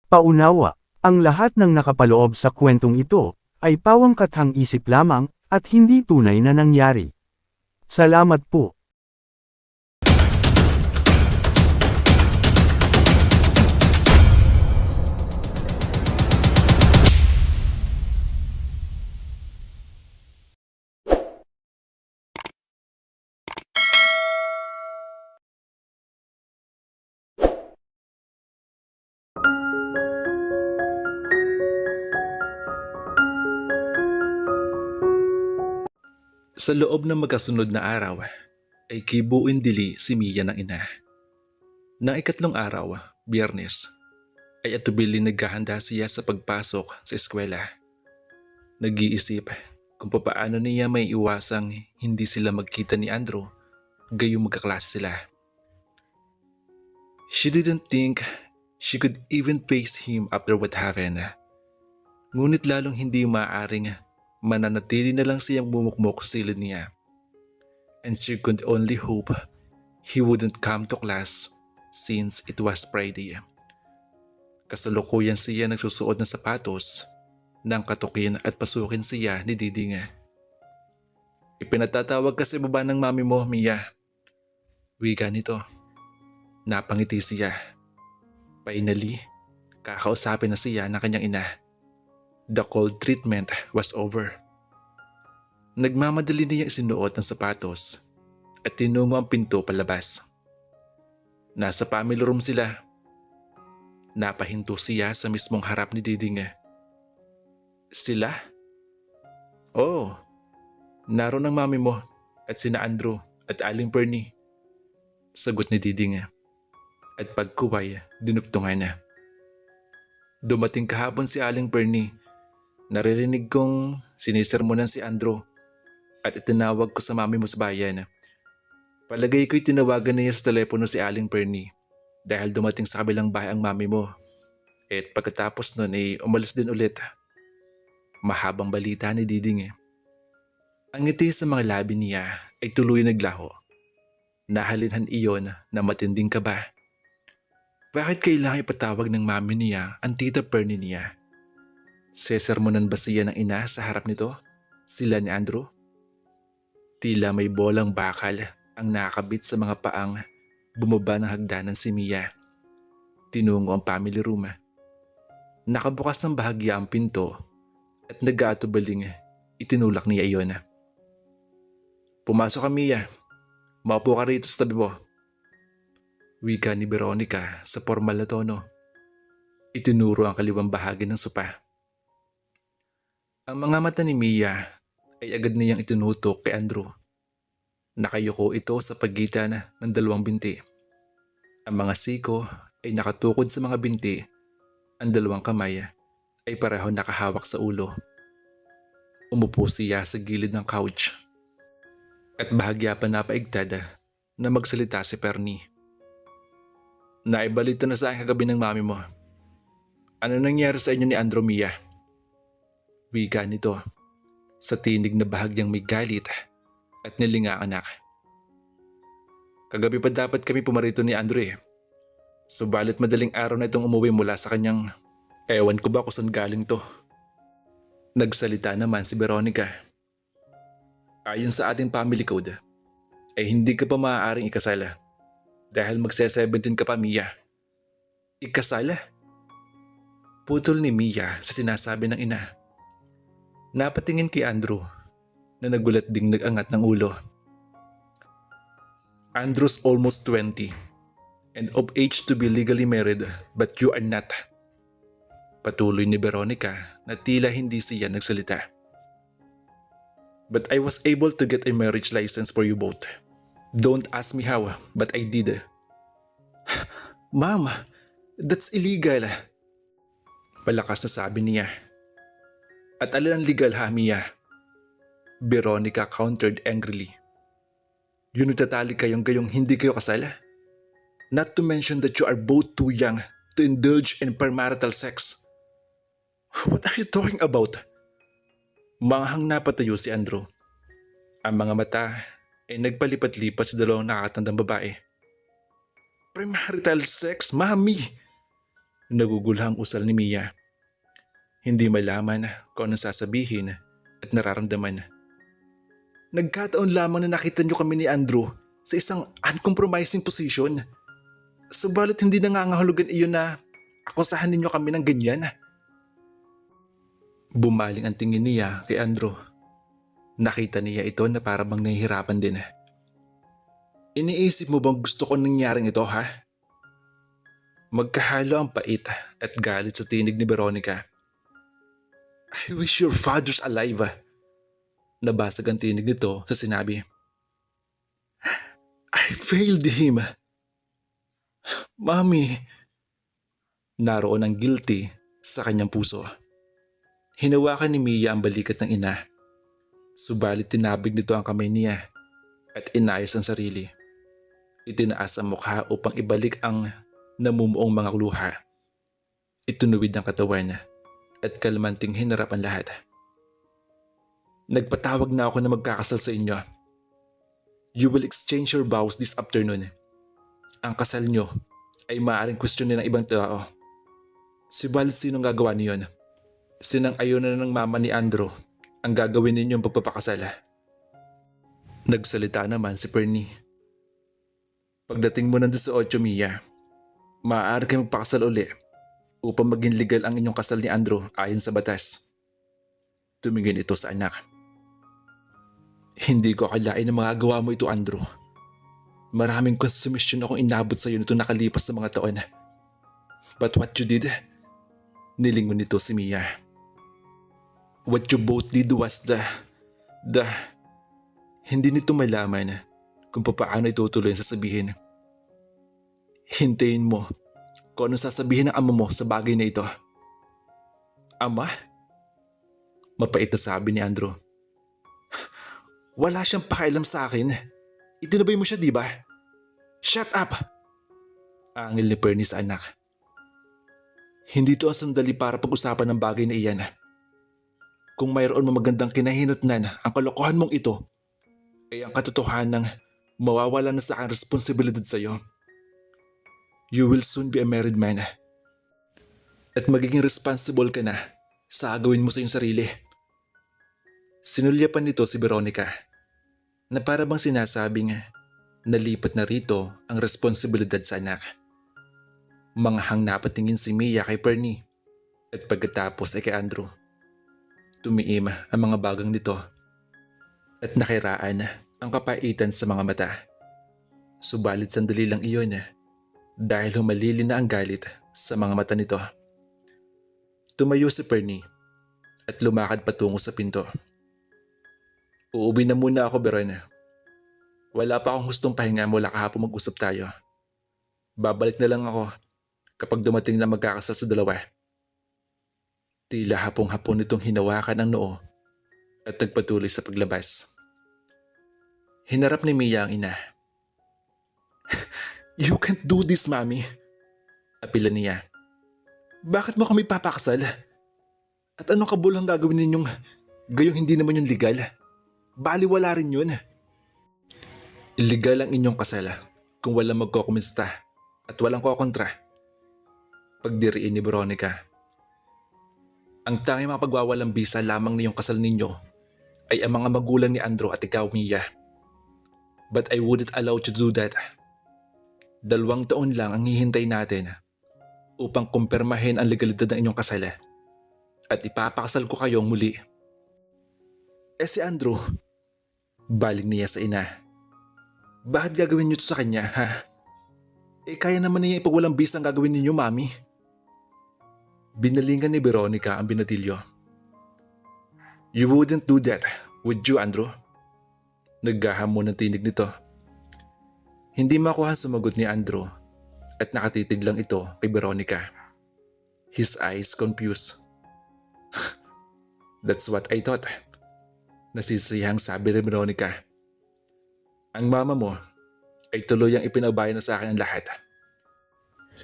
Paunawa, ang lahat ng nakapaloob sa kwentong ito, ay pawangkathang isip lamang, at hindi tunay na nangyari. Salamat po. Sa loob ng magkasunod na araw, ay kibuin dili si Mia ng ina. Nang ikatlong araw, Biyernes, ay atubili naghahanda siya sa pagpasok sa eskwela. Nag-iisip kung papaano niya may iwasang hindi sila magkita ni Andrew gayong magkaklase sila. She didn't think she could even face him after what happened. Ngunit lalong hindi maaaring mananatili na lang siyang bumukmok sa silid niya. And she could only hope he wouldn't come to class since it was Friday. Kasalukuyan siya nagsusuot ng sapatos nang katukin at pasukin siya ni Diding. Ipinatatawag kasi baba ng mami mo, Mia. Wika nito. Napangiti siya. Finally, kakausapin na siya ng kanyang ina. The cold treatment was over. Nagmamadali niyang isinuot ng sapatos at tinungo ang pinto palabas. Nasa family room sila. Napahinto siya sa mismong harap ni Diding. Sila? Oo. Naroon ang mami mo at sina Andrew at Aling Pernie. Sagot ni Diding. At pagkuway, dinugtungan na. Dumating kahapon si Aling Pernie. Naririnig kong sinisermonan si Andrew at itinawag ko sa mami mo sa bayan. Palagay ko'y tinawagan niya sa telepono si Aling Pernie dahil dumating sa kabilang bahay ang mami mo. At pagkatapos nun ay umalis din ulit. Mahabang balita ni Diding. Ang ngiti sa mga labi niya ay tuloy naglaho. Nahalinhan iyon na matinding kaba. Bakit kailangan ipatawag ng mami niya ang tita Pernie niya? Sesermonan ba siya ng ina sa harap nito? Sila ni Andrew? Tila may bolang bakal ang nakakabit sa mga paang bumaba ng hagdanan si Mia. Tinungo ang family room. Nakabukas ng bahagya ang pinto at nag-aatubaling itinulak niya iyon. Pumasok ka, Mia. Maupo ka rito sa tabi mo. Wika ni Veronica sa formal na tono. Itinuro ang kaliwang bahagi ng sopa. Ang mga mata ni Mia ay agad niyang itinutok kay Andrew. Nakayuko ito sa pagitan ng dalawang binti. Ang mga siko ay nakatukod sa mga binti. Ang dalawang kamay ay pareho nakahawak sa ulo. Umupo siya sa gilid ng couch. At bahagya pa napaigtad na magsalita si Pernie. Naibalita na sa akin kagabi ng mami mo. Ano nangyari sa inyo ni Andrew, Mia? Wika nito sa tinig na bahagyang may galit at nilinga anak. Kagabi pa dapat kami pumarito ni Andrew. Subalit madaling araw na itong umuwi mula sa kanyang ewan ko ba kung saan galing to. Nagsalita naman si Veronica. Ayon sa ating family code, ay hindi ka pa maaaring ikasala. Dahil magse-17 ka pa, Mia. Ikasala? Putol ni Mia sa sinasabi ng ina. Napatingin kay Andrew na nagulat ding nag-angat ng ulo. Andrew's almost 20 and of age to be legally married but you are not. Patuloy ni Veronica na tila hindi siya nagsalita. But I was able to get a marriage license for you both. Don't ask me how, but I did. Mom, that's illegal. Palakas na sabi niya. At alin ang legal ha, Mia? Veronica countered angrily. Yun nagtatali kayong gayong hindi kayo kasala? Not to mention that you are both too young to indulge in premarital sex. What are you talking about? Manghang napatayo si Andrew. Ang mga mata ay nagpalipat-lipat sa dalawang nakakatandang babae. Premarital sex, Mami! Nagugulhang usal ni Mia. Hindi malaman kung anong sasabihin at nararamdaman. Nagkataon lamang na nakita niyo kami ni Andrew sa isang uncompromising position. Subalit hindi nangangahulugan iyon na akusahan ninyo kami ng ganyan. Bumaling ang tingin niya kay Andrew. Nakita niya ito na parang nahihirapan din. Iniisip mo bang gusto ko nangyaring ito, ha? Magkahalo ang pait at galit sa tinig ni Veronica. I wish your father's alive. Nabasag ang tinig nito sa sinabi. I failed him. Mami. Naroon ang guilty sa kanyang puso. Hinawakan ni Mia ang balikat ng ina. Subalit tinabig nito ang kamay niya at inayos ang sarili. Itinaas ang mukha upang ibalik ang namumuong mga luha. Itunuwid ang katawan at kalmanting hinarap ang lahat. Nagpatawag na ako na magkakasal sa inyo. You will exchange your vows this afternoon. Ang kasal nyo ay maaaring questionin ng ibang tao. Subalit sinong gagawa niyon? Sinang-ayon na ng mama ni Andrew ang gagawin ninyong pagpapakasal. Nagsalita naman si Pernie. Pagdating mo nandun sa 8, Mia, maaari kayo magpakasal uli upang maging legal ang inyong kasal ni Andrew ayon sa batas. Tumingin ito sa anak. Hindi ko akalain na magagawa mo ito, Andrew. Maraming konsumisyon akong inabot sa iyo nito nakalipas sa mga taon. But what you did, nilingon nito si Mia. What you both did was hindi nito malaman kung paano itutuloy ang sasabihin. Hintayin mo kung anong sasabihin ng ama mo sa bagay na ito. Ama? Mapait na sabi ni Andrew. Wala siyang pakialam sa akin. Itinabay mo siya, di ba? Shut up! Angil ni Pernie sa anak. Hindi to ang sandali para pag-usapan ng bagay na iyan. Kung mayroon magandang kinahinatnan ang kalokohan mong ito, ay ang katotohanan mawawala na sa aking responsibilidad sa iyo. You will soon be a married man. At magiging responsible ka na sa gawin mo sa iyong sarili. Sinulyapan nito si Veronica na para bang sinasabing nalipat na rito ang responsibilidad sa anak. Manghang napatingin si Mia kay Pernie at pagkatapos ay kay Andrew. Tumiim ang mga bagang nito at nakiraan ang kapaitan sa mga mata. Subalit sandali lang iyon dahil humalili na ang galit sa mga mata nito. Tumayo si Pernie at lumakad patungo sa pinto. Uuwi na muna ako, Verona. Wala pa akong gustong pahinga mula kahapon mag-usap tayo. Babalik na lang ako kapag dumating na magkakasal sa dalawa. Tila hapong-hapon nitong hinawakan ang noo at nagpatuloy sa paglabas. Hinarap ni Mia ang ina. You can't do this, Mami. Apila niya. Bakit mo kami papakasal? At anong kabulang gagawin ninyong gayong hindi naman yun legal? Baliwala rin yun. Illegal ang inyong kasal kung walang magkokomista at walang kokontra. Pagdiriin ni Veronica. Ang tanging mapagwawalang bisa lamang niyong kasal ninyo ay ang mga magulang ni Andrew at ikaw, Mia. But I wouldn't allow you to do that. 2 taon lang ang hihintay natin upang kumpirmahin ang legalidad ng inyong kasal at ipapakasal ko kayong muli. Si Andrew, baling niya sa ina. Bakit gagawin niyo ito sa kanya, ha? Kaya naman niya ipagwalang bisa ang gagawin ninyo, Mami. Binalingan ni Veronica ang binatilyo. You wouldn't do that, would you, Andrew? Naghahamon ng tinig nito. Hindi makuha sumagot ni Andrew at nakatitig lang ito kay Veronica. His eyes confused. That's what I thought. Nasisiyahang sabi ni Veronica. Ang mama mo ay tuluyang ipinabayan na sa akin ang lahat.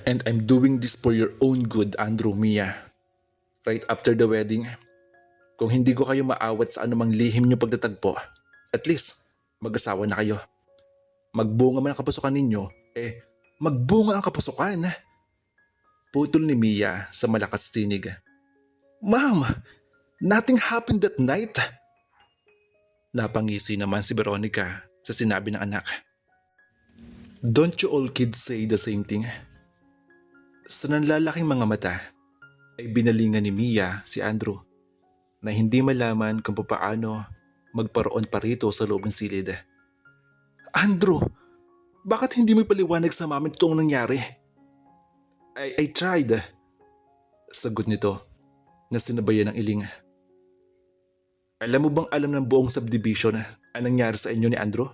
And I'm doing this for your own good, Andrew, Mia. Right after the wedding, kung hindi ko kayo maawat sa anumang lihim niyong pagtatagpo, at least mag-asawa na kayo. Magbunga man ang kapasukan ninyo, magbunga ang kapasukan. Putol ni Mia sa malakas tinig. Ma'am, nothing happened that night. Napangisi naman si Veronica sa sinabi ng anak. Don't you all kids say the same thing? Sa nanlalaking mga mata ay binalingan ni Mia si Andrew na hindi malaman kung paano magparoon pa rito sa loob ng silid. Andrew, bakit hindi mo paliwanag sa mamin itong nangyari? I tried. Sagot nito na sinabayan ng iling. Alam mo bang alam ng buong subdivision ang nangyari sa inyo ni Andrew?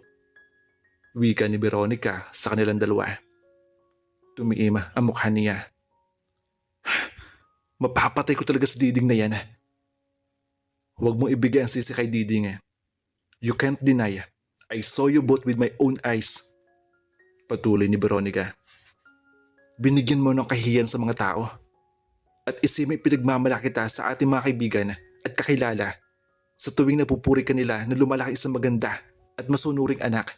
Wika ni Veronica sa kanilang dalawa. Tumiim ang mukha niya. Mapapatay ko talaga si Diding na yan. Huwag mong ibigay ang sisi kay Diding. You can't deny. I saw you both with my own eyes. Patuloy ni Veronica. Binigyan mo ng kahiyan sa mga tao. At isimay pinagmamalaki kita sa ating mga kaibigan at kakilala sa tuwing napupuri ka nila na lumalaki isang maganda at masunuring anak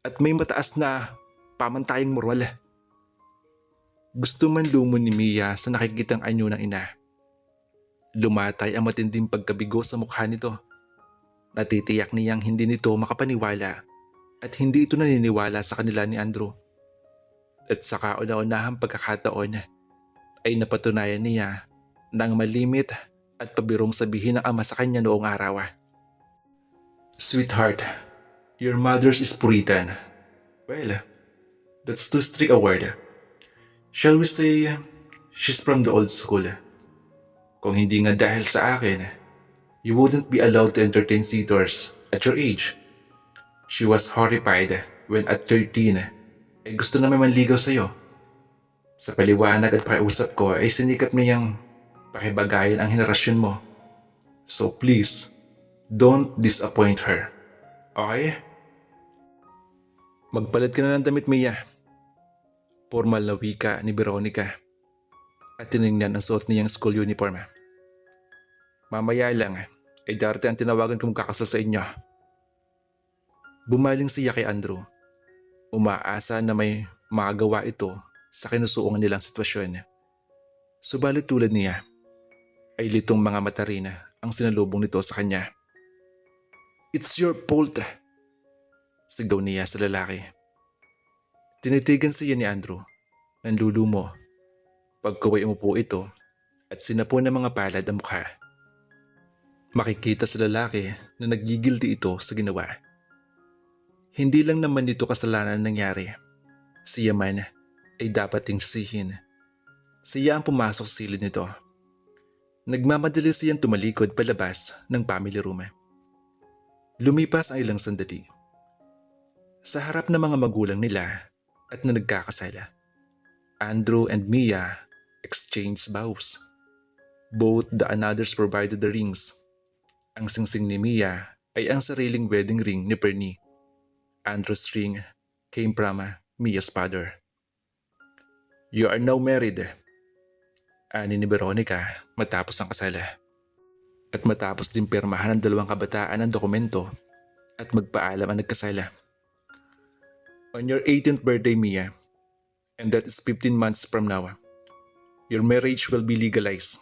at may mataas na pamantayang moral. Gusto man lumon ni Mia sa nakikitang anyo ng ina. Lumatay ang matinding pagkabigo sa mukha nito. Natitiyak niyang hindi nito makapaniwala at hindi ito naniniwala sa kanila ni Andrew. At sa kauna-unahang pagkakataon ay napatunayan niya na ang malimit at pabirong sabihin ng ama sa kanya noong araw. Sweetheart, your mother's is Puritan. Well, that's too strict a word. Shall we say, she's from the old school. Kung hindi nga dahil sa akin, you wouldn't be allowed to entertain suitors at your age. She was horrified when at 13 ay gusto na may manligaw sa'yo. Sa paliwanag at pakiusap ko ay sinikap niyang pakibagayan ang henerasyon mo. So please, don't disappoint her. Okay? Magpalit ka na ng damit, Mia. Formal na wika ni Veronica at tinignan ang suot niyang school uniform. Mamaya lang ay darating ang tinawagan kong kakasal sa inyo. Bumaling siya kay Andrew. Umaasa na may magagawa ito sa kinusuungan nilang sitwasyon. Subalit tulad niya, ay litong mga mata rin ang sinalubong nito sa kanya. It's your fault! Sigaw niya sa lalaki. Tinitigan siya ni Andrew, nanlulumo. Pagkaway umupo ito at sinapo ng mga palad ang mukha. Makikita sa lalaki na nagigilty ito sa ginawa. Hindi lang naman nito kasalanan nangyari. Siya man ay dapat ding sisihin. Siya ang pumasok sa silid nito. Nagmamadali siyang tumalikod palabas ng family room. Lumipas ang ilang sandali. Sa harap ng mga magulang nila at na nagkakasala, Andrew and Mia exchanged vows. Both the anothers provided the rings. Ang singsing ni Mia ay ang sariling wedding ring ni Pernie. Andrew's ring came from Mia's father. You are now married, ani ni Veronica matapos ang kasala. At matapos din pirmahan ng dalawang kabataan ang dokumento at magpaalam ang nagkasala. On your 18th birthday, Mia, and that is 15 months from now, your marriage will be legalized.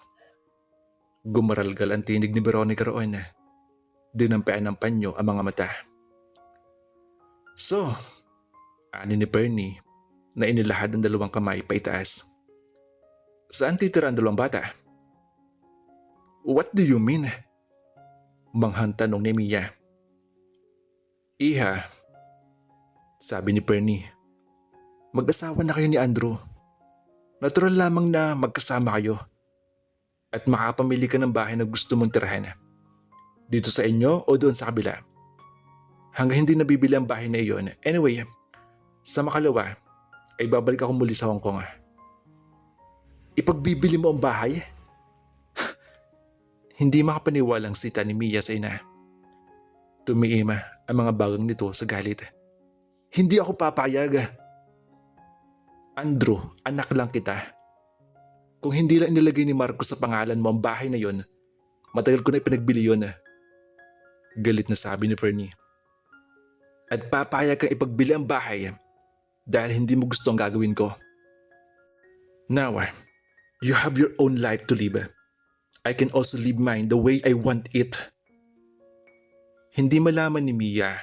Gumaralgal ang tinig ni Veronica roon. Dinampian ng panyo ang mga mata. So, ani ni Pernie na inilahad ang dalawang kamay paitaas. Saan titira ang dalawang bata? What do you mean? Manghang tanong ni Mia. Iha, sabi ni Pernie, mag-asawa na kayo ni Andrew. Natural lamang na magkasama kayo at makapamili ka ng bahay na gusto mong tirahan. Dito sa inyo o doon sa kabila. Hanggang hindi nabibili ang bahay na iyon. Anyway, sa makalawa ay babalik ako muli sa Hong Kong. Ipagbibili mo ang bahay? Hindi makapaniwalang sita ni Mia sa ina. Tumiima ang mga bagang nito sa galit. Hindi ako papayag. Andrew, anak lang kita. Kung hindi lang inilagay ni Marcos sa pangalan mo ang bahay na yon, matagal ko na ipinagbili yon. Galit na sabi ni Pernie. At papayag kang ipagbili ang bahay dahil hindi mo gusto ang gagawin ko. Now, You have your own life to live. I can also live mine the way I want it. Hindi malaman ni Mia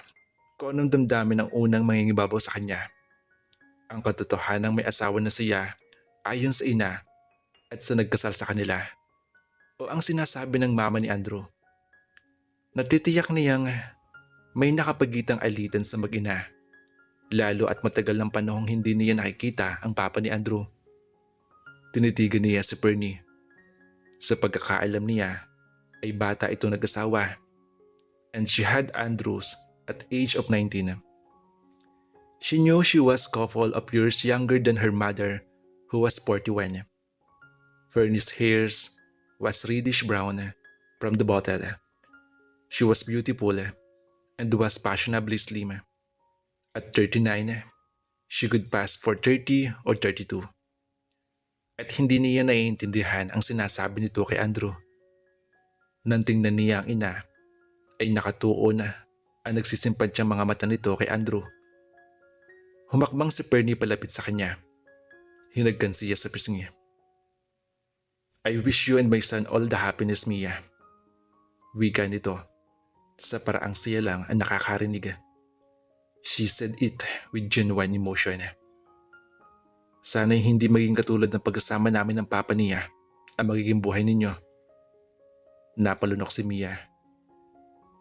kung anong damdamin ng unang mangingibabaw sa kanya. Ang katotohanang may asawa na siya ayon sa ina at sa nagkasal sa kanila. O ang sinasabi ng mama ni Andrew. Natitiyak niyang may nakapagitang alitan sa mag-ina. Lalo at matagal ng panahong hindi niya nakikita ang papa ni Andrew. Tinitigan niya si Pernie. Sa pagkakaalam niya ay bata ito nag-asawa and she had Andrews at age of 19. She knew she was couple of years younger than her mother who was 41. Fernie's hair was reddish brown from the bottle. She was beautiful and was fashionably slim. At 39, she could pass for 30 or 32. At hindi niya naiintindihan ang sinasabi nito kay Andrew. Nang tingnan niya ang ina, ay nakatuon ang nagsisimpad mga mata nito kay Andrew. Humakbang si Pernie palapit sa kanya. Hinagkan siya sa pisngi. I wish you and my son all the happiness, Mia. Wika nito, sa paraang siya lang ang nakakarinig. She said it with genuine emotion. Sana'y hindi maging katulad ng pagkasama namin ng papa niya ang magiging buhay ninyo. Napalunok si Mia.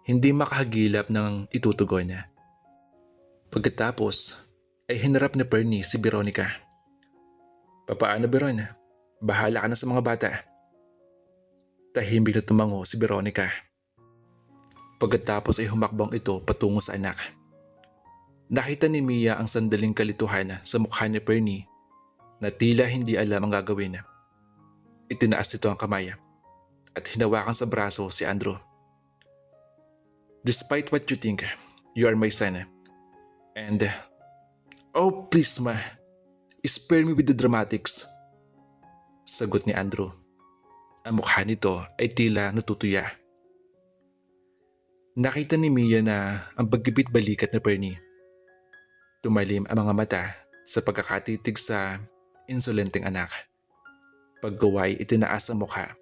Hindi makahagilap ng itutugon niya. Pagkatapos ay hinarap ni Pernie si Veronica. Papaano, Veron? Bahala ka na sa mga bata. Tahimik na tumango si Veronica. Pagkatapos ay humakbang ito patungo sa anak. Nakita ni Mia ang sandaling kalituhan sa mukha ni Pernie na tila hindi alam ang gagawin. Itinaas nito ang kamay at hinawakan sa braso si Andrew. Despite what you think, you are my son. And, oh please ma, spare me with the dramatics. Sagot ni Andrew. Ang mukha nito ay tila natutuya. Nakita ni Mia na ang paggipit balikat ni Pernie. Tumalim ang mga mata sa pagkakatitig sa insolenteng anak. Pagkaway itinaas ang mukha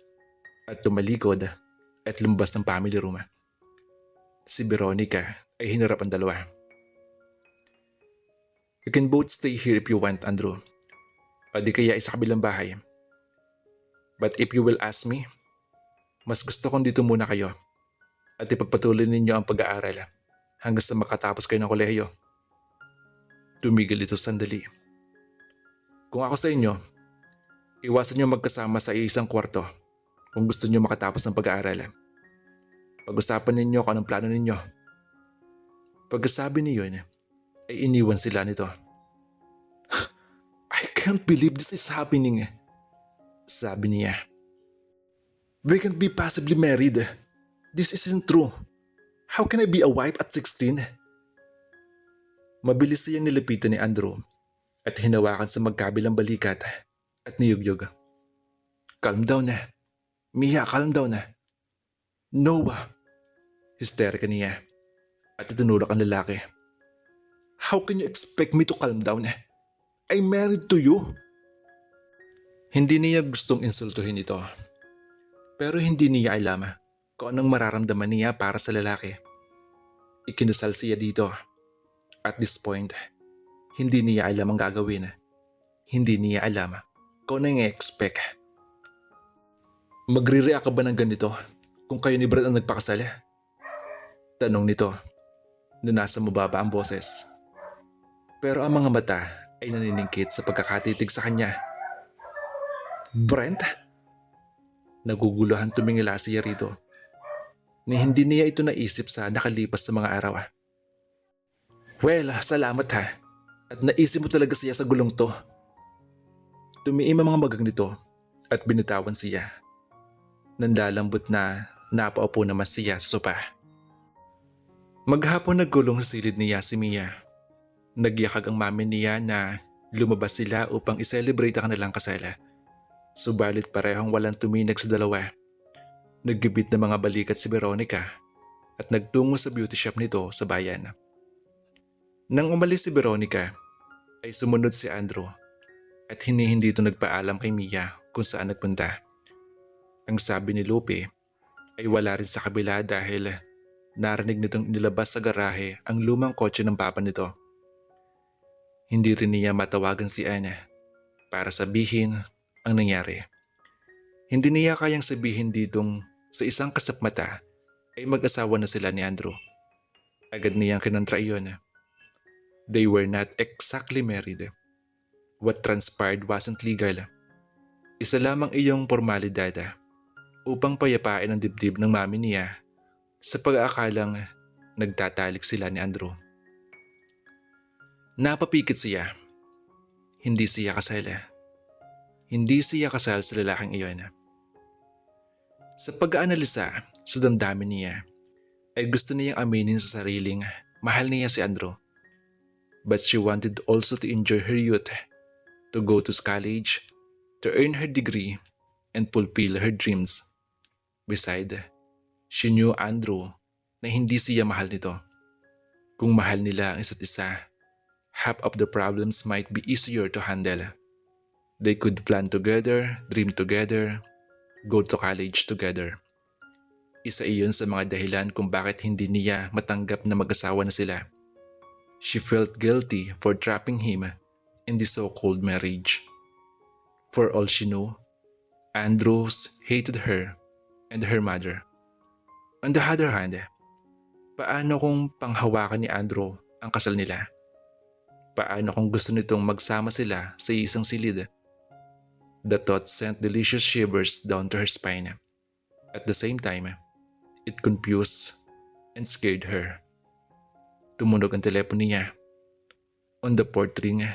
at tumalikod at lumabas ng family room. Si Veronica ay hinarap ang dalawa. You can both stay here if you want, Andrew. O di kaya isa kabilang bahay. But if you will ask me, mas gusto kong dito muna kayo at ipagpatuloy ninyo ang pag-aaral hanggang sa makatapos kayo ng kolehiyo. Tumigil ito sandali. Kung ako sa inyo, iwasan nyo magkasama sa isang kwarto kung gusto nyo makatapos ng pag-aaral. Pag-usapan ninyo kung anong plano ninyo. Pagkasabi niyo ay iniwan sila nito. I can't believe this is happening, sabi niya. We can't be possibly married. This isn't true. How can I be a wife at 16? Mabilis siyang nilapitan ni Andrew at hinawakan sa magkabilang balikat at niyugyog. Calm down na. Mia, calm down na. No. Hysterika niya at itinulak ang lalaki. How can you expect me to calm down? I'm married to you. Hindi niya gustong insultuhin ito. Pero hindi niya alam kung anong mararamdaman niya para sa lalaki. Ikinasal siya dito. At this point, hindi niya alam ang gagawin. Hindi niya alam kung ano yung expect. Magre-react ka ba ng ganito kung kayo ni Brad ang nagpakasal? Tanong nito na nasa mababa ang boses. Pero ang mga mata ay naniningkit sa pagkakatitig sa kanya. Brent? Naguguluhan tumingila siya rito. Ni hindi niya ito naisip sa nakalipas sa mga araw. Well, salamat ha. At naisip mo talaga siya sa gulong to. Tumiim ang mga magang nito at binitawan siya. Nanlalambot na napaupo naman siya sa sopa. Maghapon nagulong sa silid niya si Mia. Nagyakag ang mami niya na lumabas sila upang i-celebrate ang kanilang kasal. Subalit parehong walang tuminag sa dalawa. Naggibit na mga balikat si Veronica at nagtungo sa beauty shop nito sa bayan. Nang umalis si Veronica, ay sumunod si Andrew at hindi ito nagpaalam kay Mia kung saan nagpunta. Ang sabi ni Lupe ay wala rin sa kabila dahil narinig nitong inilabas sa garahe ang lumang kotse ng papa nito. Hindi rin niya matawagan si Anna para sabihin ang nangyari. Hindi niya kayang sabihin ditong sa isang kasapmata ay mag-asawa na sila ni Andrew. Agad niyang kinontra iyon. They were not exactly married. What transpired wasn't legal. Isa lamang iyong formalidad upang payapain ang dibdib ng mami niya sa pag-aakalang nagtatalik sila ni Andrew. Napapikit siya. Hindi siya kasal. Hindi siya kasal sa lalaking iyon. Sa pag-aanalisa sa damdamin niya, ay gusto niyang aminin sa sariling mahal niya si Andrew. But she wanted also to enjoy her youth, to go to college, to earn her degree, and fulfill her dreams. Besides, she knew Andrew na hindi siya mahal nito. Kung mahal nila ang isa't isa, half of the problems might be easier to handle. They could plan together, dream together, go to college together. Isa iyon sa mga dahilan kung bakit hindi niya matanggap na mag-asawa na sila. She felt guilty for trapping him in the so-called marriage. For all she knew, Andrews hated her and her mother. On the other hand, paano kung panghawakan ni Andrew ang kasal nila? Paano kung gusto nitong magsama sila sa isang silid? The thought sent delicious shivers down to her spine. At the same time, it confused and scared her. Tumunog ang telepono niya. On the fourth ring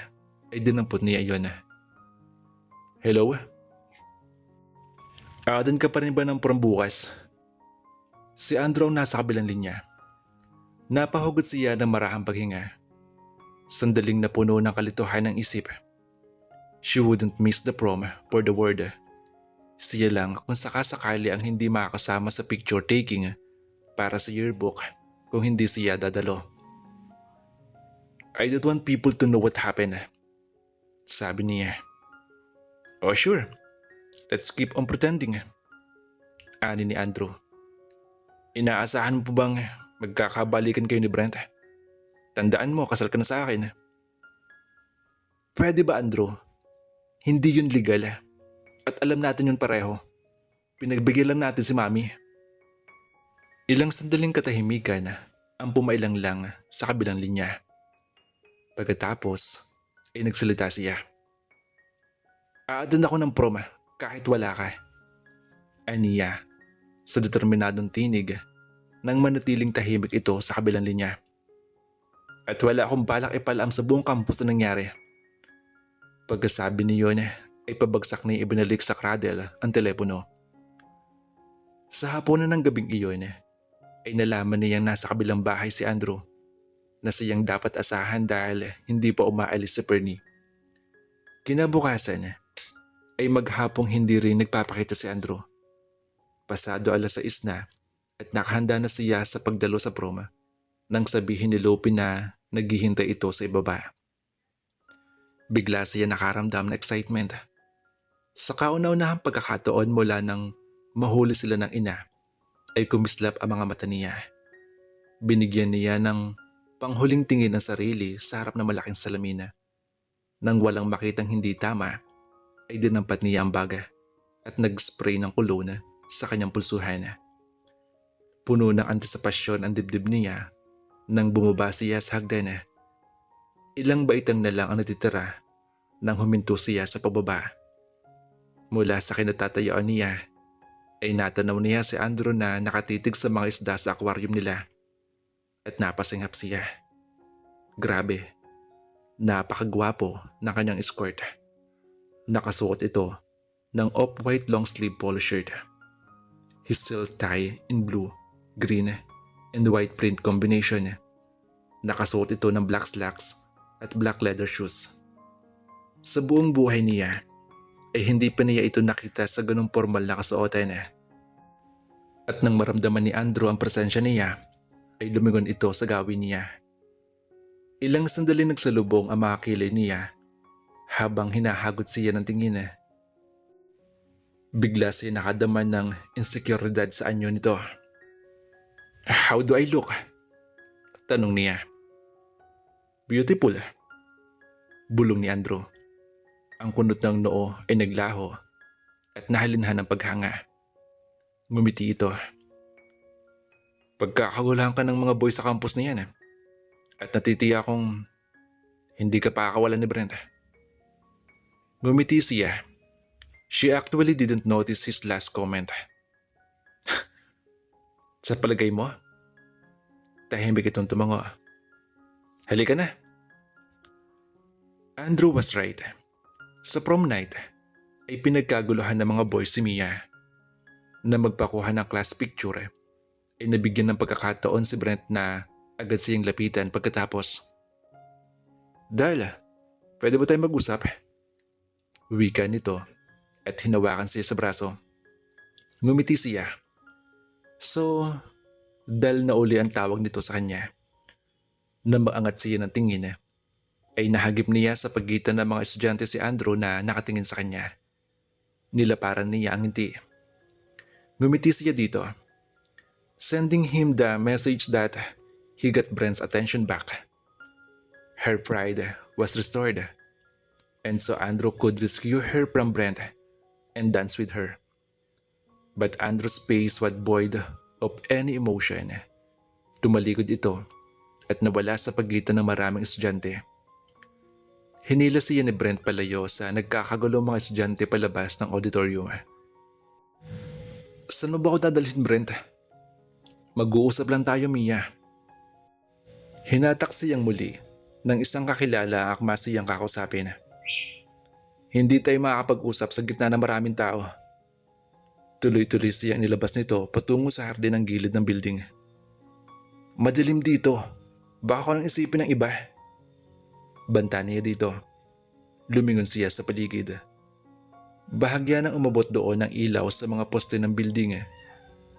ay dinampot niya iyon. Hello? Aadan ka pa rin ba ng prom bukas? Si Andrew nasa kabilang linya. Napahugot siya ng marahang paghinga. Sandaling napuno ng kalituhan ng isip. She wouldn't miss the prom for the world. Siya lang kung sakasakali ang hindi makakasama sa picture taking para sa yearbook kung hindi siya dadalo. I don't want people to know what happened, sabi niya. Oh sure, let's keep on pretending, ani ni Andrew. Inaasahan mo po bang magkakabalikan kayo ni Brent? Tandaan mo, kasal ka na sa akin. Pwede ba, Andrew? Hindi yun legal. At alam natin yun pareho. Pinagbigyan lang natin si Mami. Ilang sandaling katahimikan ang pumailang lang sa kabilang linya. Pagkatapos ay nagsalita siya. Aadan ako ng prom kahit wala ka. Aniya sa determinadong tinig nang manatiling tahimik ito sa kabilang linya. At wala akong balak ipaalam sa buong campus na nangyari. Pagkasabi niyon ay pabagsak na ibinalik sa cradle ang telepono. Sa hapunan ng gabing iyon ay nalaman niyang nasa kabilang bahay si Andrew na siyang dapat asahan dahil hindi pa umaalis si Pernie. Kinabukasan ay maghapong hindi rin nagpapakita si Andrew. Pasado 6:00 na at nakahanda na siya sa pagdalo sa prom nang sabihin ni Lope na naghihintay ito sa ibaba. Bigla siya nakaramdam ng excitement. Sa kauna-unahang pagkakataon mula nang mahuli sila ng ina, ay kumislap ang mga mata niya. Binigyan niya ng panghuling tingin ng sarili sa harap ng malaking salamina. Nang walang makitang hindi tama, ay dinampat niya ang baga at nag-spray ng kolona sa kanyang pulsuhan. Puno ng antisipasyon ang dibdib niya nang bumaba siya sa hagdan. Ilang baitang na lang ang natitira nang huminto siya sa pababa. Mula sa kinatatayuan niya ay natanaw niya si Andrew na nakatitig sa mga isda sa aquarium nila at napasinghap siya. Grabe, napakagwapo ng kanyang escort. Nakasuot ito ng off-white long sleeve polo shirt. His silk tie in blue, green, and white print combination. Nakasuot ito ng black slacks at black leather shoes. Sa buong buhay niya ay hindi pa niya ito nakita sa ganung formal na kasuotan. At nang maramdaman ni Andrew ang presensya niya, ay lumingon ito sa gawin niya. Ilang sandali nagsalubong ang mga kilay niya habang hinahagot siya ng tingin. Bigla siya nakadama ng insekuridad sa anyo nito. How do I look? Tanong niya. Beautiful. Bulong ni Andrew. Ang kunot ng noo ay naglaho at nahalinhan ng paghanga. Ngumiti ito. Pagkakawalan ka ng mga boy sa campus na yan at natitiya kong hindi ka pakakawalan ni Brent. Ngumiti siya. She actually didn't notice his last comment. Sa palagay mo? Tahimik itong tumango. Halika na. Andrew was right. Sa prom night ay pinagkaguluhan ng mga boys si Mia. Na magpakuha ng class picture ay nabigyan ng pagkakataon si Brent na agad siyang lapitan pagkatapos. Darla, pwede ba tayo mag-usap? Wika nito at hinawakan siya sa braso. Ngumiti siya. So, Dal na uli ang tawag nito sa kanya. Na maangat siya ng tingin ay nahagip niya sa pagitan ng mga estudyante si Andrew na nakatingin sa kanya. Nilaparan niya ang ngiti. Ngumiti siya dito, sending him the message that he got Brent's attention back. Her pride was restored, and so Andrew could rescue her from Brent and dance with her. But Andrew's face was void of any emotion. Tumalikod ito at nawala sa pagitan ng maraming estudyante. Hinila siya ni Brent palayo sa nagkakagulong mga estudyante palabas ng auditorium. Saan mo ba ako dadalhin, Brent? Mag-uusap lang tayo, Mia. Hinatak siyang muli ng isang kakilala ang akma siyang kakusapin. Hindi tayo makakapag-usap sa gitna ng maraming tao. Tuloy-tuloy siyang nilabas nito patungo sa hardin ng gilid ng building. Madilim dito. Baka ko nang isipin ng iba. Banta niya dito. Lumingon siya sa paligid. Bahagya nang umabot doon ng ilaw sa mga poste ng building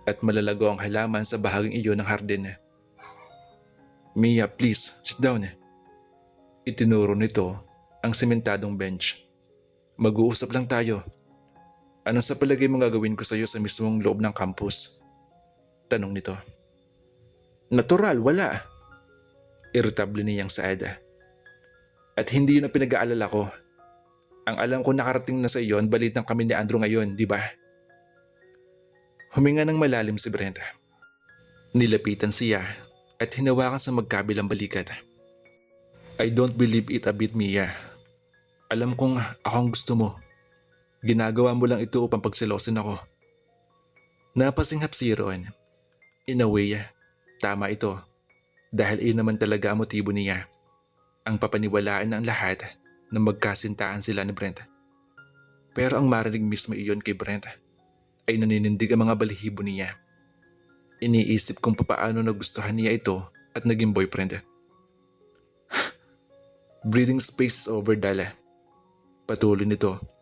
at malalago ang halaman sa bahaging iyon ng hardin. Mia, please, sit down. Itinuro nito ang sementadong bench. Mag-uusap lang tayo. Ano sa palagay mo gagawin ko sa iyo sa mismong loob ng campus? Tanong nito. Natural, wala. Irritable niyang saad. At hindi yun ang pinag-aalala ko. Ang alam ko nakarating na sa iyo ang balitang kami ni Andrew ngayon, di ba? Huminga ng malalim si Brent. Nilapitan siya at hinawakan sa magkabilang balikat. I don't believe it a bit, Mia. Alam kong ako ang gusto mo. Ginagawa mo lang ito upang pagselosin ako. Napasinghap si Ron. In a way, tama ito. Dahil iyon naman talaga ang motibo niya. Ang papaniwalaan ng lahat na magkasintahan sila ni Brent. Pero ang marinig mismo iyon kay Brent ay naninindig ang mga balihibo niya. Iniisip kung papaano nagustuhan niya ito at naging boyfriend. Breathing space is over, Dala. Patuloy nito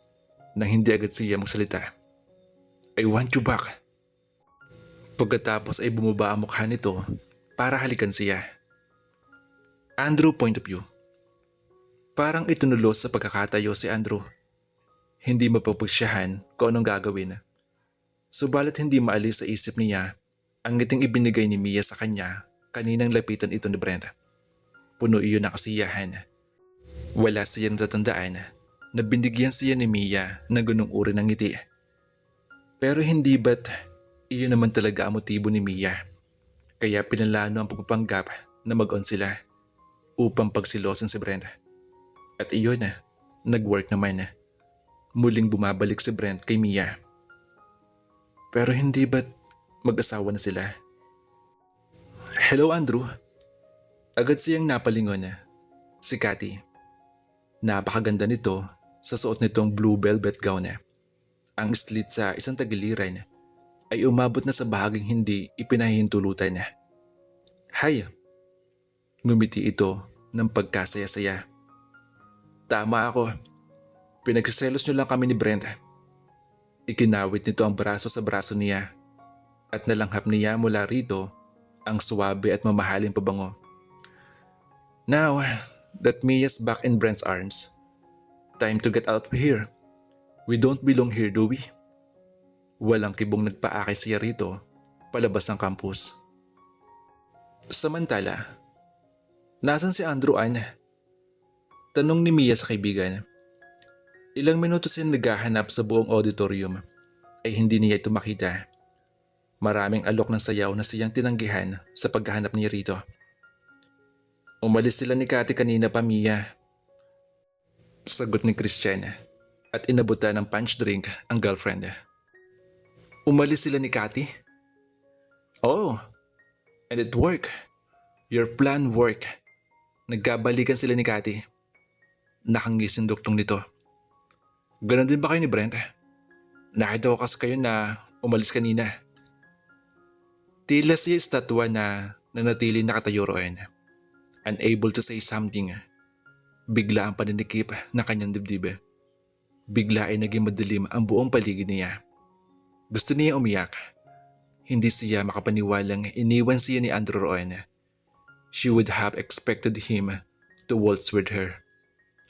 nang hindi agad siya magsalita. I want you back. Pagkatapos ay bumaba ang mukha nito para halikan siya. Andrew point of view. Parang itunulos sa pagkakatayo si Andrew. Hindi mapapagsiyahan kung anong gagawin. Subalit hindi maalis sa isip niya ang ngiting ibinigay ni Mia sa kanya kaninang lapitan ito ni Brent. Puno iyon ng kasiyahan. Wala siya natatandaan na binigyan siya ni Mia ng ganung uri ng ngiti. Pero hindi ba't iyon naman talaga ang motibo ni Mia? Kaya pinalano ang pagpapanggap na mag-on sila upang pagsilosin si Brent. At iyon nag-work naman. Muling bumabalik si Brent kay Mia. Pero hindi ba't mag-asawa na sila? Hello, Andrew. Agad siyang napalingon. Si Cathy. Napakaganda nito sa suot nitong blue velvet gown. Ang slit sa isang tagiliran ay umabot na sa bahaging hindi ipinahihintulutan. Hi! Ngumiti ito ng pagkasaya-saya. Tama ako. Pinagsiselos niyo lang kami ni Brent. Ikinawit nito ang braso sa braso niya at nalanghap niya mula rito ang suwabe at mamahaling pabango. Now that Mia's back in Brent's arms, time to get out of here. We don't belong here, do we? Walang kibong nagpaakay siya rito palabas ng campus. Samantala, nasan si Andrew Ann? Tanong ni Mia sa kaibigan. Ilang minuto siya naghahanap sa buong auditorium ay hindi niya ito makita. Maraming alok ng sayaw na siyang tinanggihan sa paghahanap niya rito. Umalis sila ni Cathy kanina pa, Mia. Sagot ni Christian at inabutan ng punch drink ang girlfriend. Umalis sila ni Cathy? Oh, and it worked. Your plan worked. Nagkabalikan sila ni Cathy. Nakangis yung duktong nito. Ganon din ba kayo ni Brent? Nakita ko kasi kayo na umalis kanina. Tila siya estatwa na nanatili nakatayo roon. Unable to say something. Bigla ang paninikip ng kanyang dibdib. Bigla ay naging madilim ang buong paligid niya. Gusto niya umiyak. Hindi siya makapaniwalang iniwan siya ni Andrew roon. She would have expected him to waltz with her.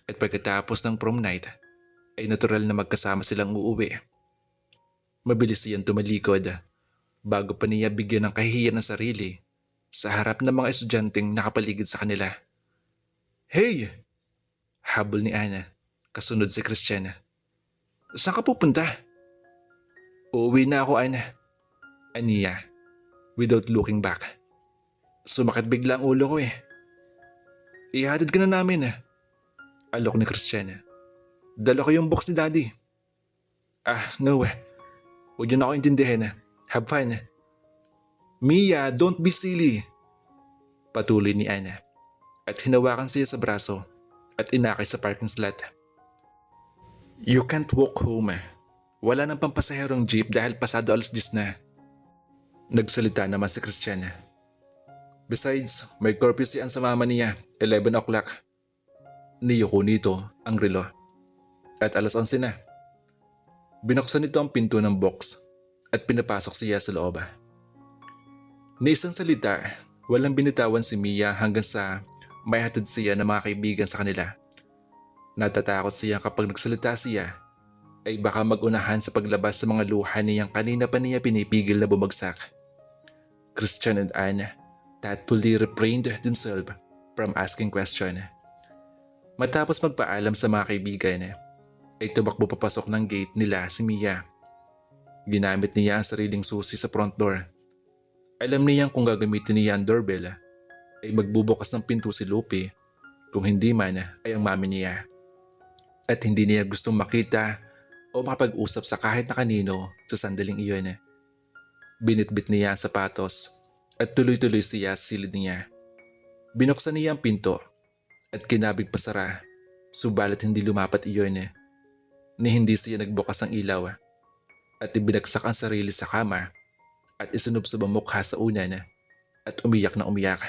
At pagkatapos ng prom night, ay natural na magkasama silang uuwi. Mabilis siyang tumalikod bago pa niya bigyan ng kahihiyan ng sarili sa harap ng mga estudyanteng nakapaligid sa kanila. Hey! Habol ni Anna, kasunod si Christian. Saan ka pupunta? Uuwi na ako, Anna. Aniya, without looking back. Sumakit bigla ang ulo ko eh. Ihatid ka na namin. Alok ni Christian. Dala ko yung box ni Daddy. No. Huwag yun ako intindihin. Have fun. Mia, don't be silly. Patuloy ni Anna. At hinawakan siya sa braso at inakay sa parking slot. You can't walk home. Wala nang pampasaherong jeep dahil pasado 10:00 na. Nagsalita naman si Christian. Besides, may curfew siya sa mama niya, 11 o'clock. Niyuko nito ang relo. At 11:00 na. Binuksan nito ang pinto ng box at pinapasok siya sa loob. Ni isang salita, walang binitawan si Mia hanggang sa may hatid siya ng mga kaibigan sa kanila. Natatakot siya kapag nagsalita siya ay baka magunahan sa paglabas sa mga luha niyang kanina pa niya pinipigil na bumagsak. Christian and Anne tactfully refrained themselves from asking question. Matapos magpaalam sa mga kaibigan, ay tumakbo papasok ng gate nila si Mia. Ginamit niya ang sariling susi sa front door. Alam niyang kung gagamitin niya ang doorbell, ay magbubukas ng pinto si Lupe, kung hindi man ay ang mami niya. At hindi niya gustong makita o makapag-usap sa kahit na kanino sa sandaling iyon. Binitbit niya ang sapatos at tuloy-tuloy siya sa silid niya. Binuksan niya ang pinto at kinabig pasara, subalit hindi lumapat iyon ni hindi siya nagbukas ng ilaw at ibinagsak ang sarili sa kama at isinubsob ang mukha sa unan at umiyak na umiyak.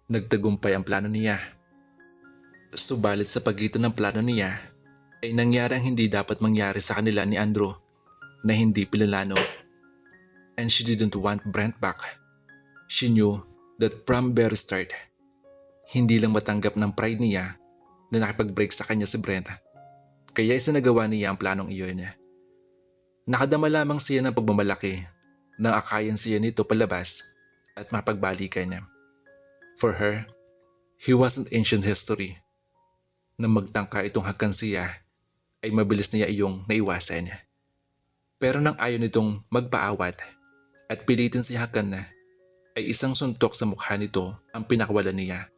Nagtagumpay ang plano niya. Subalit sa pagitan ng plano niya ay nangyari ang hindi dapat mangyari sa kanila ni Andrew na hindi pinalano. And she didn't want Brent back. She knew that from very start, hindi lang matanggap ng pride niya na nakipag-break sa kanya si Brent. Kaya isinagawa niya ang planong iyon. Nakadama lamang siya ng pagmamalaki nang akayan siya nito palabas at mapagbalikan. For her, he was an ancient history. Nang magtangka itong hakan siya, ay mabilis niya iyong naiwasan. Pero nang ayaw nitong magpaawat at pilitin si hakan na, ay isang suntok sa mukha nito ang pinakawalan niya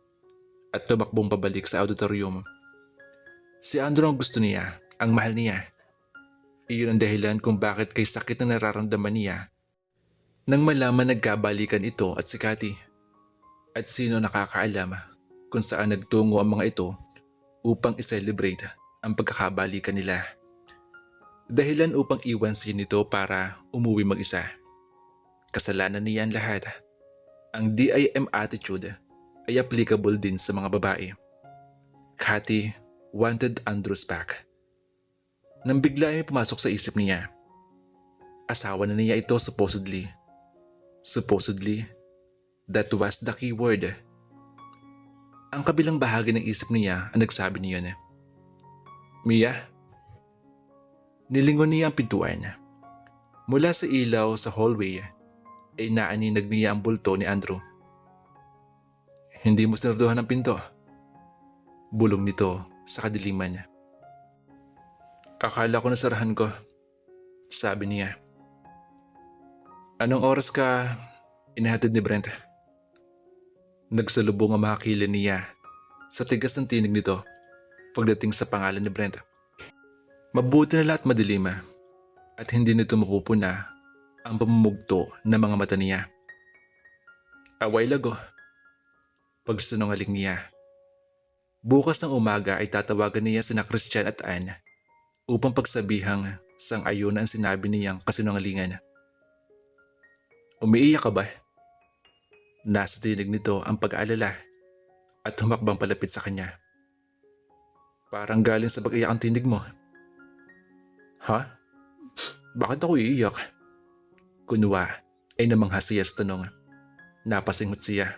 at tumakbong pabalik sa auditorium. Si Andrew ang gusto niya, ang mahal niya. Iyon ang dahilan kung bakit kay sakit na nararamdaman niya nang malaman nagkabalikan ito at si Cathy. At sino nakakaalam kung saan nagtungo ang mga ito upang i-celebrate ang pagkakabalikan nila. Dahilan upang iwan siya nito para umuwi mag-isa. Kasalanan niya ang lahat. Ang DIM attitude ay applicable din sa mga babae. Cathy wanted Andrew's back. Nang bigla ay pumasok sa isip niya. Asawa na niya ito supposedly. Supposedly, that was the key word. Ang kabilang bahagi ng isip niya ang nagsabi niya na, Mia? Nilingon niya ang pintuan. Mula sa ilaw sa hallway ay naaninag niya ang bulto ni Andrew. Hindi mo sinarduhan ang pinto. Bulong nito sa kadiliman. Akala ko nasarahan ko, sabi niya. Anong oras ka inahatid ni Brent? Nagsalubong ang mga kilay niya sa tigas ng tinig nito pagdating sa pangalan ni Brent. Mabuti na lahat madilim at hindi nito mapupuna ang pamumugto ng mga mata niya. A while ago, pagsinungaling niya. Bukas ng umaga ay tatawagan niya sina Christian at Anne upang pagsabihang sang-ayon ang sinabi niyang kasinungalingan. Umiiyak ka ba? Nasa tinig nito ang pag-aalala at humakbang palapit sa kanya. Parang galing sa pag-iyak ang tinig mo. Ha? Bakit ako iiyak? Kunwa ay namangha siya sa tanong. Napasinghot siya.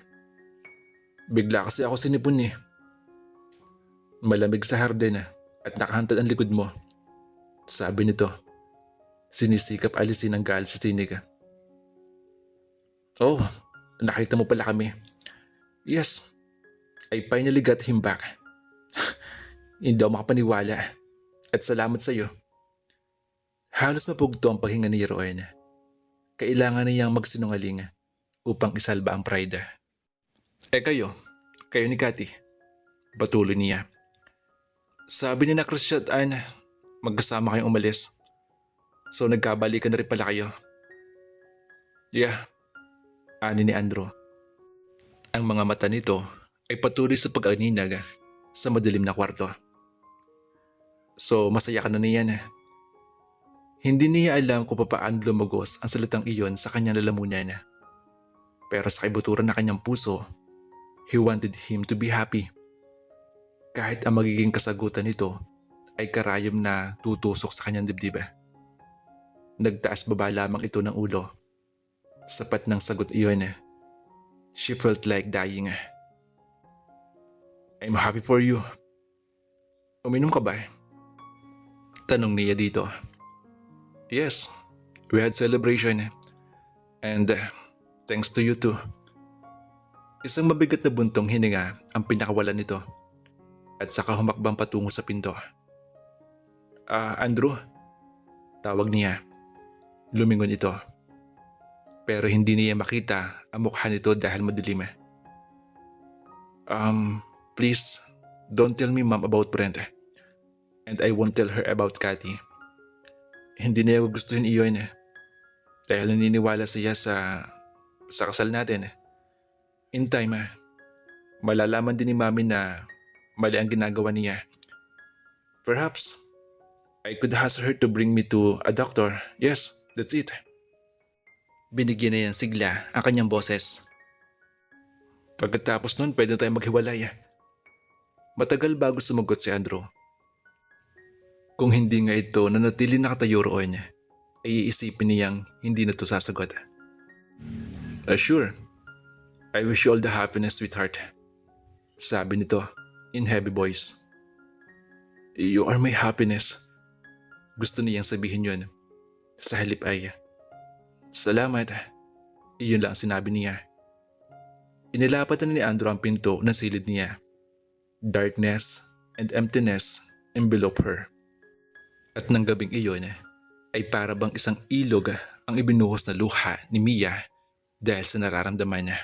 Bigla kasi ako sinipon eh. Malamig sa hardin at nakahantad ang likod mo. Sabi nito. Sinisikap alisin ang galit sa tinig. Oh, nakita mo pala kami. Yes, I finally got him back. Hindi ako makapaniwala. At salamat sa iyo. Halos mapugto ang paghinga ni Roen. Kailangan niyang magsinungaling upang isalba ang pride. Kayo ni Cathy. Patuloy niya. Sabi ni na Christian at Anne, magkasama kayong umalis. So nagkabalikan na rin pala kayo. Yeah, ani ni Andrew. Ang mga mata nito ay patuloy sa pag-aninag sa madilim na kwarto. So masaya ka na niyan. Hindi niya alam kung paano lumagos ang salitang iyon sa kanyang lalamunan. Pero sa kaibuturan ng kanyang puso, he wanted him to be happy. Kahit ang magiging kasagutan nito ay karayom na tutusok sa kanyang dibdib. Nagtaas baba lamang ito ng ulo. Sapat ng sagot iyon. She felt like dying. I'm happy for you. Uminom ka ba? Tanong niya dito. Yes, we had celebration. And thanks to you too. Isang mabigat na buntong hininga ang pinakawalan nito. At saka humakbang patungo sa pinto. Andrew? Tawag niya. Lumingon ito. Pero hindi niya makita ang mukha nito dahil madilim. Please, don't tell me mom about Brent. And I won't tell her about Cathy. Hindi niya gustuhin iyon dahil naniniwala siya sa kasal natin. In time, malalaman din ni mami na mali ang ginagawa niya. Perhaps, I could ask her to bring me to a doctor. Yes, that's it. Binigyan na yan sigla ang kanyang boses. Pagkatapos nun, pwede tayong maghiwalay. Matagal bago sumagot si Andrew. Kung hindi nga ito nanatili nakatayo roon, ay iisipin niyang hindi na ito sasagot. Sure. I wish you all the happiness, sweetheart. Sabi nito in heavy voice. You are my happiness. Gusto niyang sabihin yun. Sa halip ay, salamat. Iyon lang sinabi niya. Inilapatan ni Andrew ang pinto ng silid niya. Darkness and emptiness envelop her. At ng gabing iyon ay para bang isang ilog ang ibinuhos na luha ni Mia dahil sa nararamdaman niya.